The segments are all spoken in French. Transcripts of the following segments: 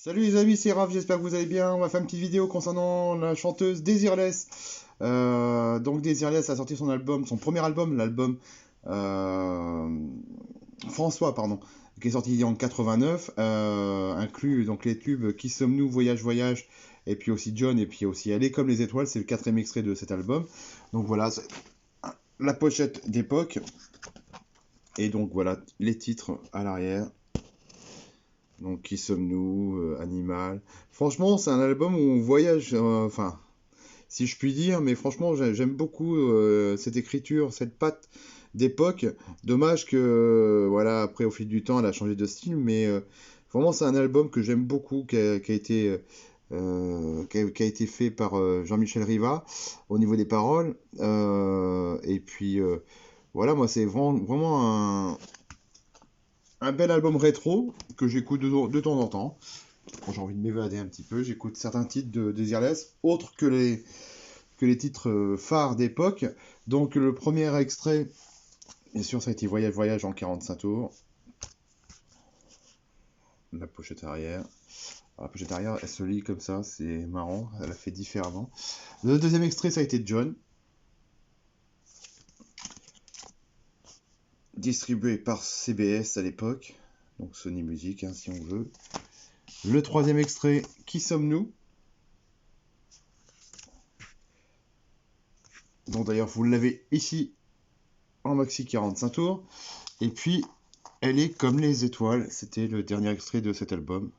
Salut les amis, c'est Raph, j'espère que vous allez bien. On va faire une petite vidéo concernant la chanteuse Desireless. Donc Desireless a sorti son album, son premier album, l'album euh, François, pardon, qui est sorti en 89, inclut donc les tubes Qui sommes-nous, Voyage, Voyage, et puis aussi John, et puis aussi Elle est comme les étoiles, c'est le quatrième extrait de cet album. Donc voilà, c'est la pochette d'époque, et donc voilà les titres à l'arrière. Donc, qui sommes-nous, Animal. Franchement, c'est un album où on voyage, enfin, si je puis dire, mais franchement, j'aime beaucoup cette écriture, cette patte d'époque. Dommage que, voilà, après, au fil du temps, elle a changé de style, mais vraiment, c'est un album que j'aime beaucoup, qui a été, qui a été fait par Jean-Michel Riva au niveau des paroles. Et puis, voilà, moi, c'est vraiment un bel album rétro que j'écoute de temps en temps. Quand j'ai envie de m'évader un petit peu, j'écoute certains titres de Desireless, autres que les titres phares d'époque. Donc le premier extrait, bien sûr, ça a été Voyage Voyage en 45 tours. La pochette arrière. Alors, la pochette arrière, elle se lit comme ça, c'est marrant, elle a fait différemment. Le deuxième extrait, ça a été John. Distribué par CBS à l'époque, donc Sony Music, hein, si on veut. Le troisième extrait, Qui sommes-nous? Donc d'ailleurs, vous l'avez ici en maxi 45 tours. Et puis, Elle est comme les étoiles. C'était le dernier extrait de cet album.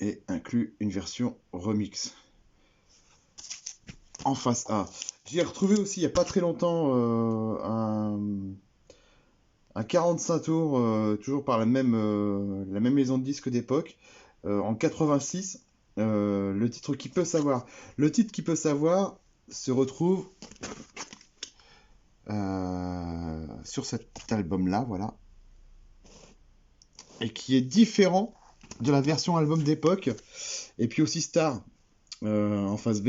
Et inclut une version remix. En face A. J'ai retrouvé aussi il n'y a pas très longtemps un 45 tours, toujours par la même maison de disques d'époque, en 86. Le titre Qui peut savoir. Le titre Qui peut savoir se retrouve sur cet album-là, voilà. Et qui est différent de la version album d'époque. Et puis aussi Star en face B.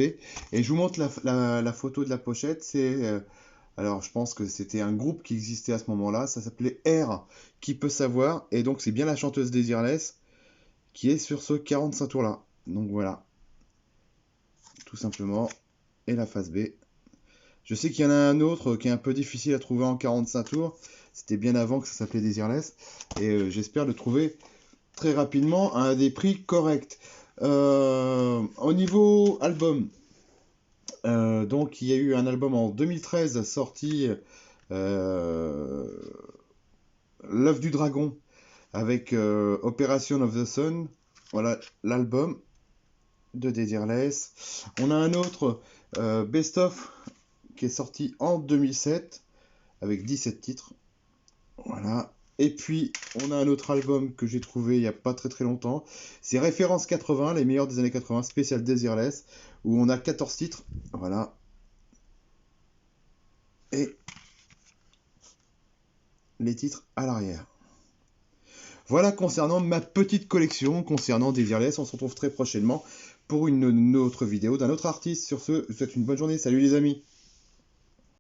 Et je vous montre la photo de la pochette. Alors je pense que c'était un groupe qui existait à ce moment-là. Ça s'appelait R, Qui peut savoir. Et donc c'est bien la chanteuse Desireless qui est sur ce 45 tours-là. Donc voilà, tout simplement. Et la face B. Je sais qu'il y en a un autre qui est un peu difficile à trouver en 45 tours. C'était bien avant que ça s'appelait Desireless. Et j'espère le trouver très rapidement à des prix corrects. Au niveau album, donc il y a eu un album en 2013 sorti, L'œuf du dragon, avec Operation of the Sun. Voilà l'album de Desireless. On a un autre, Best of, qui est sorti en 2007 avec 17 titres. Voilà. Et puis, on a un autre album que j'ai trouvé il n'y a pas très longtemps. C'est Référence 80, les meilleurs des années 80, spécial Desireless, où on a 14 titres. Voilà. Et les titres à l'arrière. Voilà concernant ma petite collection, concernant Desireless. On se retrouve très prochainement pour une autre vidéo d'un autre artiste. Sur ce, je vous souhaite une bonne journée. Salut les amis!